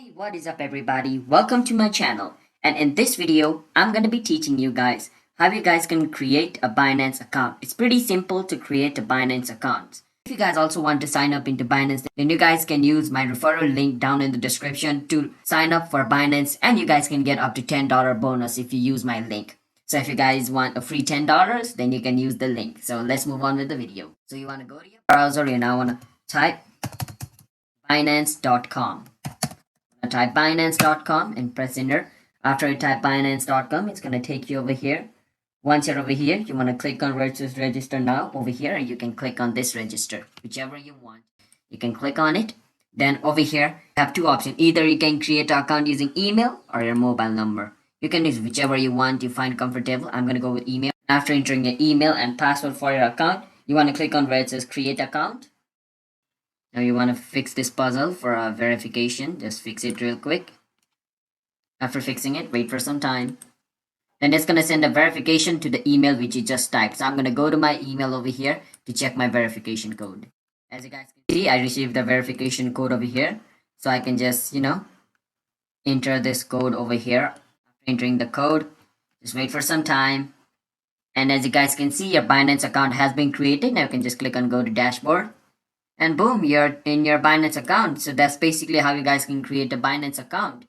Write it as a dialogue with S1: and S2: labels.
S1: Hey, what is up everybody? Welcome to my channel. And in this video, I'm going to be teaching you guys how you guys can create a Binance account. It's pretty simple to create a Binance account. If you guys also want to sign up into Binance, then you guys can use my referral link down in the description to sign up for Binance, and you guys can get up to $10 bonus if you use my link. So if you guys want a free $10, then you can use the link. So let's move on with the video. So you want to go to your browser, you now want to type Binance.com. Type Binance.com and press enter. After you type Binance.com, it's going to take you over here. Once you're over here, you want to click on where it says register now over here, and you can click on this register, whichever you want. You can click on it. Then over here, you have two options. Either you can create an account using email or your mobile number. You can use whichever you want, you find comfortable. I'm going to go with email. After entering your email and password for your account, you want to click on where it says create account. Now you want to fix this puzzle for a verification. Just fix it real quick. After fixing it, wait for some time. Then it's going to send a verification to the email which you just typed. So I'm going to go to my email over here to check my verification code. As you guys can see, I received the verification code over here. So I can just, enter this code over here. After entering the code, just wait for some time. And as you guys can see, your Binance account has been created. Now you can just click on go to dashboard. And boom, you're in your Binance account. So that's basically how you guys can create a Binance account.